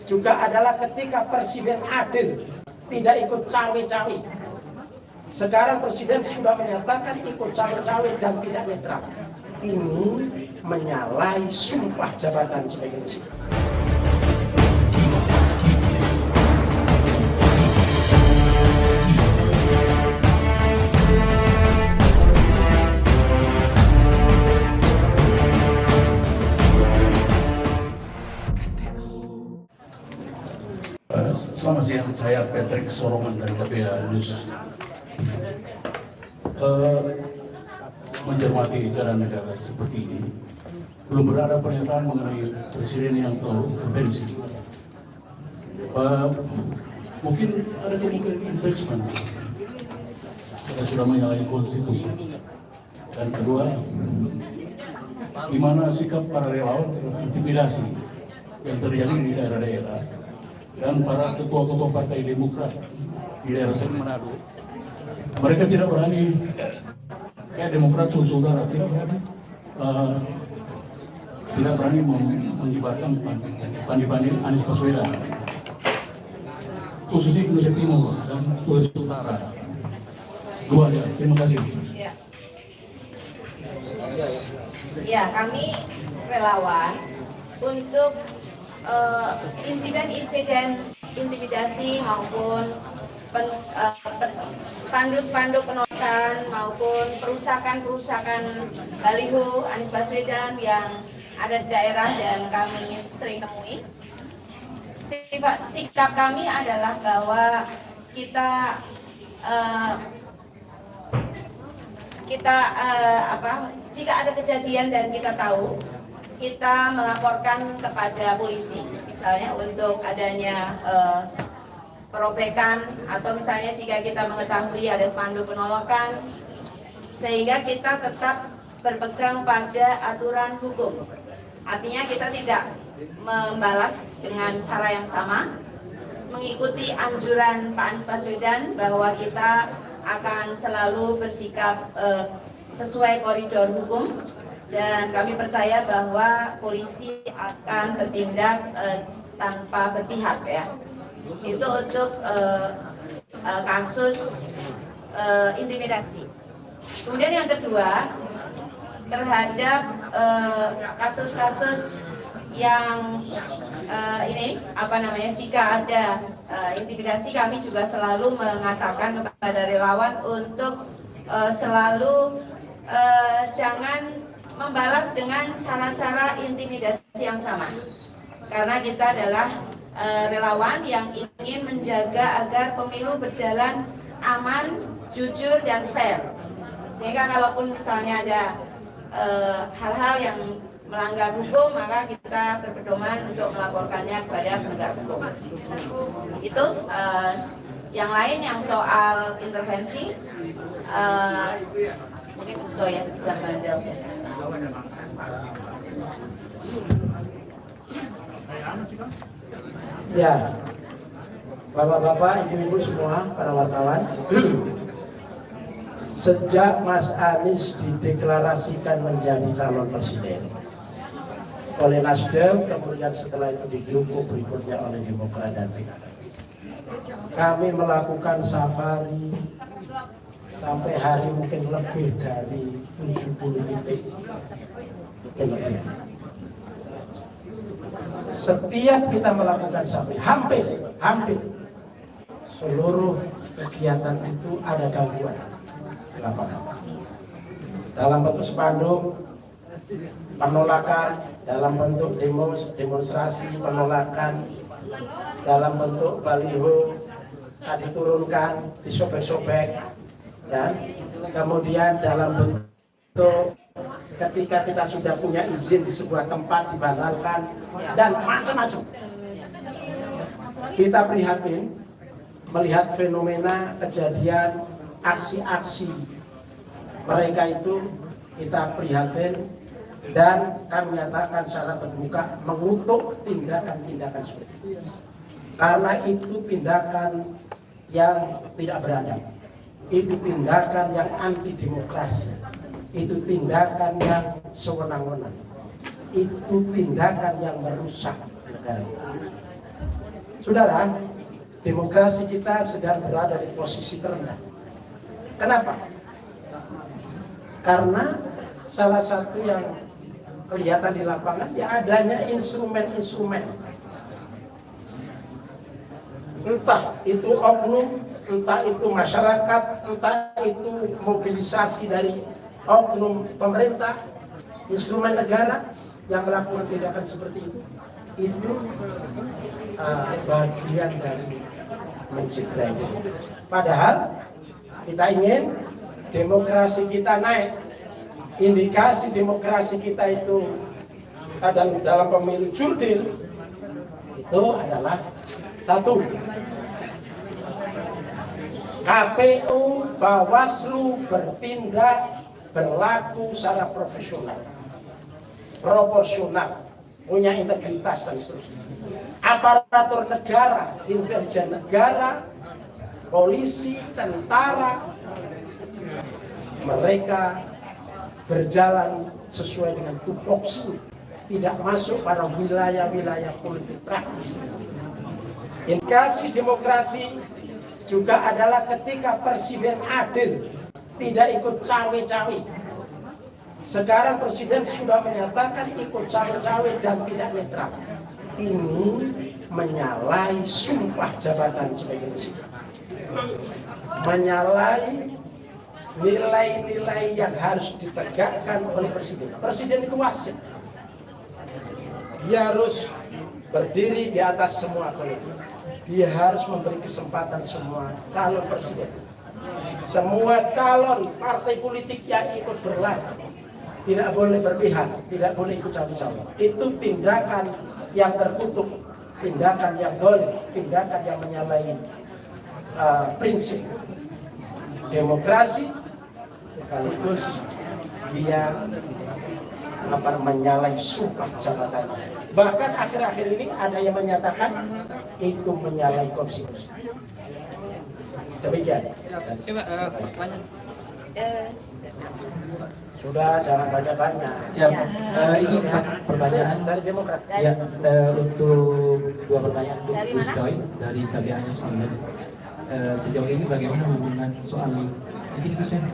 juga adalah ketika Presiden adil, tidak ikut cawe-cawe. Sekarang Presiden sudah menyatakan ikut cawe-cawe dan tidak netral. Ini menyalahi sumpah jabatan sebagai Presiden. Selamat siang, saya Patrick Soroman dari KPA News. Mencermati keadaan negara seperti ini, belum berada pernyataan mengenai presiden yang tervensi. Mungkin ada kemungkinan impeachment. Kita sudah menyalahi konstitusi. Dan kedua, di mana sikap para relawan terhadap intimidasi yang terjadi di daerah-daerah dan para ketua-ketua partai Demokrat di daerah Seri Manado. Mereka tidak berani, kayak Demokrat saudara tidak berani mengibarkan pandi-pandi Anies Baswedan, khususnya Indonesia Timur dan Sulawesi Utara. Dua ya, terima kasih. Ya, kami relawan untuk insiden-insiden intimidasi maupun spanduk penolakan maupun perusakan baliho Anies Baswedan yang ada di daerah dan kami sering temui. Sikap kami adalah bahwa kita jika ada kejadian dan kita tahu, kita melaporkan kepada polisi, misalnya untuk adanya perobekan atau misalnya jika kita mengetahui ada spanduk penolakan, sehingga kita tetap berpegang pada aturan hukum. Artinya kita tidak membalas dengan cara yang sama, mengikuti anjuran Pak Anies Baswedan bahwa kita akan selalu bersikap sesuai koridor hukum. Dan kami percaya bahwa polisi akan bertindak tanpa berpihak ya. Itu untuk kasus intimidasi. Kemudian yang kedua, terhadap kasus-kasus yang jika ada intimidasi, kami juga selalu mengatakan kepada relawan untuk selalu jangan membalas dengan cara-cara intimidasi yang sama, karena kita adalah relawan yang ingin menjaga agar pemilu berjalan aman, jujur, dan fair. Sehingga kalaupun misalnya ada hal-hal yang melanggar hukum, maka kita berpedoman untuk melaporkannya kepada penegak hukum. Itu yang lain yang soal intervensi, mungkin Bu Soya bisa menjawabnya. Ya, Bapak-bapak, ibu-ibu semua, para wartawan. Sejak Mas Anies dideklarasikan menjadi calon presiden oleh Nasdem, kemudian setelah itu didukung berikutnya oleh Demokrat dan PKB, kami melakukan safari sampai hari mungkin lebih dari 70 titik, mungkin lebih. Setiap kita melakukan safari, hampir seluruh kegiatan itu ada gangguan di lapangan. Dalam bentuk spanduk penolakan, dalam bentuk demonstrasi penolakan, dalam bentuk baliho diturunkan, disobek-sobek, dan kemudian dalam bentuk ketika kita sudah punya izin di sebuah tempat dibatalkan, dan macam-macam. Kita prihatin melihat fenomena kejadian aksi-aksi mereka itu, kita prihatin dan kami menyatakan secara terbuka mengutuk tindakan-tindakan seperti itu. Karena itu tindakan yang tidak beradab. Itu tindakan yang anti demokrasi, itu tindakan yang sewenang-wenang, itu tindakan yang merusak negara. Saudara, demokrasi kita sedang berada di posisi terendah. Kenapa? Karena salah satu yang kelihatan di lapangan ya adanya instrumen-instrumen. Entah itu oknum, entah itu masyarakat, entah itu mobilisasi dari oknum pemerintah, instrumen negara yang melakukan tindakan seperti itu bagian dari mencederai. Padahal kita ingin demokrasi kita naik. Indikasi demokrasi kita itu dan dalam pemilu jurdil itu adalah satu, KPU Bawaslu bertindak berlaku secara profesional, proporsional, punya integritas dan seterusnya. Aparatur negara, intelijen negara, polisi, tentara, mereka berjalan sesuai dengan tupoksi, tidak masuk pada wilayah-wilayah politik praktis. Indikasi demokrasi juga adalah ketika presiden adil, tidak ikut cawe-cawe. Sekarang presiden sudah menyatakan ikut cawe-cawe dan tidak netral. Ini menyalahi sumpah jabatan sebagai presiden, menyalahi nilai-nilai yang harus ditegakkan oleh presiden. Presiden itu wasit, dia harus berdiri di atas semua politik. Dia harus memberi kesempatan semua calon presiden, semua calon partai politik yang ikut berlaku. Tidak boleh berpihak, tidak boleh ikut cawe-cawe. Itu tindakan yang terkutuk, tindakan yang dolim, tindakan yang menyalahi prinsip demokrasi, sekaligus dia menyalahi sumpah jabatan. Bahkan akhir-akhir ini ada yang menyatakan itu menyalahi konstitusi. Demikian. Sudah, jangan banyak-banyak. Siap. Ini pertanyaan dari Demokrat. Ya, untuk dua pertanyaan untuk Dari Gus mana? Coy dari KBA-nya 9. Sejauh ini bagaimana hubungan soal di sini Gus Coy?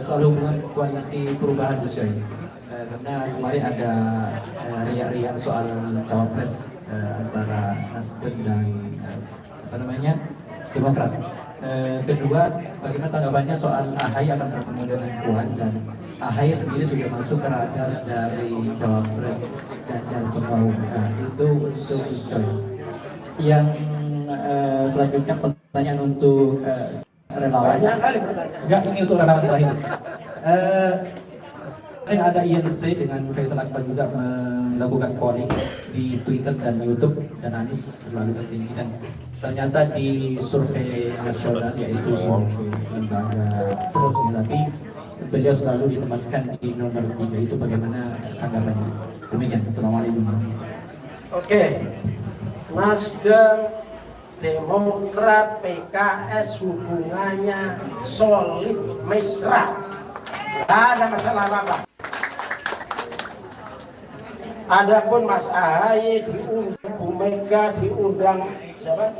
Soal hubungan koalisi perubahan Gus Coy. Karena kemarin ada riak-riak soal cawapres antara Nasdem dan Demokrat. Kedua, bagaimana tanggapannya soal AHY akan bertemu dengan Puan, dan AHY sendiri sudah masuk ke radar dari cawapres Ganjar Pranowo. Itu untuk Gus Coy. Yang selanjutnya pertanyaan untuk relawan. Banyak kali pertanyaan. Enggak, ini untuk relawan terakhir. Ada INC dengan Faisal Akbar juga melakukan polling di Twitter dan YouTube, dan Anies selalu tertinggi, dan ternyata di survei nasional, yaitu survei lembaga resmi, tapi beliau selalu ditempatkan di nomor 3. Itu bagaimana tanggapannya? Demikian. Assalamualaikum. Oke, Nasdem, Demokrat, PKS hubungannya solid, mesra, tidak ada masalah apa-apa. Adapun Mas AHY diundang, Bu Mega diundang, siapa?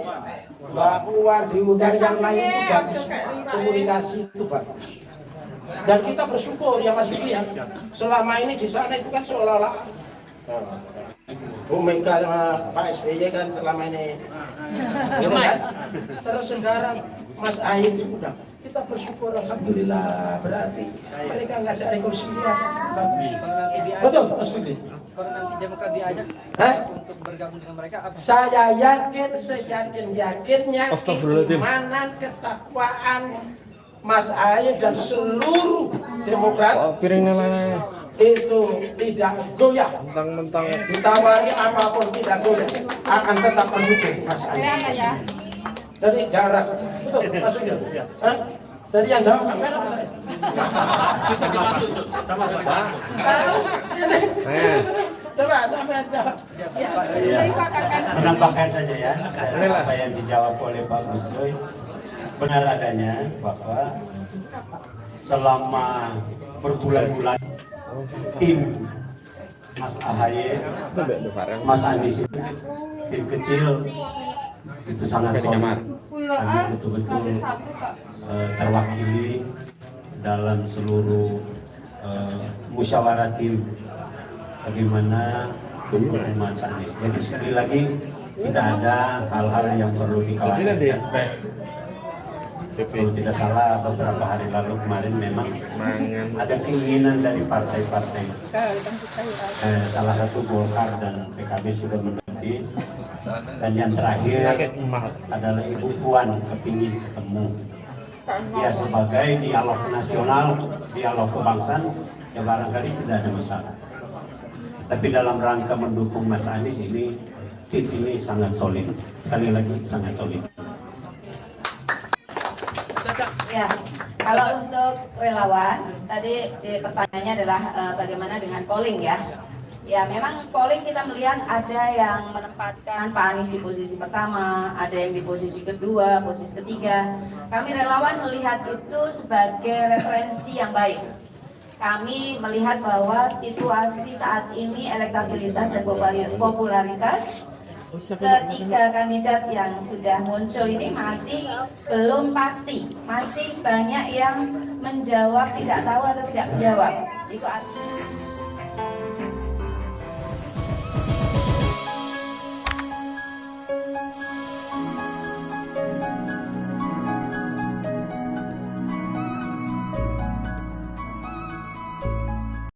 Mbak Puan diundang, yang lain itu bagus, komunikasi itu bagus. Dan kita bersyukur ya Mas Yudi ya, selama ini di sana itu kan seolah-olah Bu Mega sama Pak SBY kan selama ini gitu kan? Terus sekarang Mas AHY diundang, kita bersyukur alhamdulillah, berarti mereka ngajak rekonsiliasi bagus. Betul Mas Yudi? Kalau nanti Demokrat diajak untuk bergabung dengan mereka, apa? Saya yakin, seyakin-yakinnya keimanan, ketakwaan Mas AHY dan seluruh Demokrat itu tidak goyah. Mentang-mentang Ditawari apapun tidak goyah, akan tetap mendukung Mas AHY. Jadi jangan ragu. Betul, Mas Yudi? Hah? Jadi yang jawab sampai apa saya? Bisa dibantu sama-sama. Coba sampai jawab. Menambahkan saja ya, apa yang dijawab oleh Pak Gus Coy, benar adanya bahwa selama berbulan-bulan tim Mas AHY, Mas Anies itu tim kecil itu sangat solid. Kami betul-betul terwakili dalam seluruh musyawarah tim bagaimana Mas Anies. Jadi sekali lagi tidak ada hal-hal yang perlu dikhawatirkan. Kalau tidak salah beberapa hari lalu kemarin memang ada keinginan dari partai-partai, salah satu Golkar dan PKB sudah menanti, dan yang terakhir adalah Ibu Puan kepingin ketemu. Ya sebagai dialog nasional, dialog kebangsaan, ya barangkali tidak ada masalah. Tapi dalam rangka mendukung Mas Anies ini, tim ini sangat solid. Sekali lagi sangat solid. Ya, kalau untuk relawan, tadi pertanyaannya adalah bagaimana dengan polling ya. Ya, memang polling kita melihat ada yang menempatkan Pak Anies di posisi pertama, ada yang di posisi kedua, posisi ketiga. Kami relawan melihat itu sebagai referensi yang baik. Kami melihat bahwa situasi saat ini elektabilitas dan popularitas ketiga kandidat yang sudah muncul ini masih belum pasti, masih banyak yang menjawab tidak tahu atau tidak menjawab. Itu artinya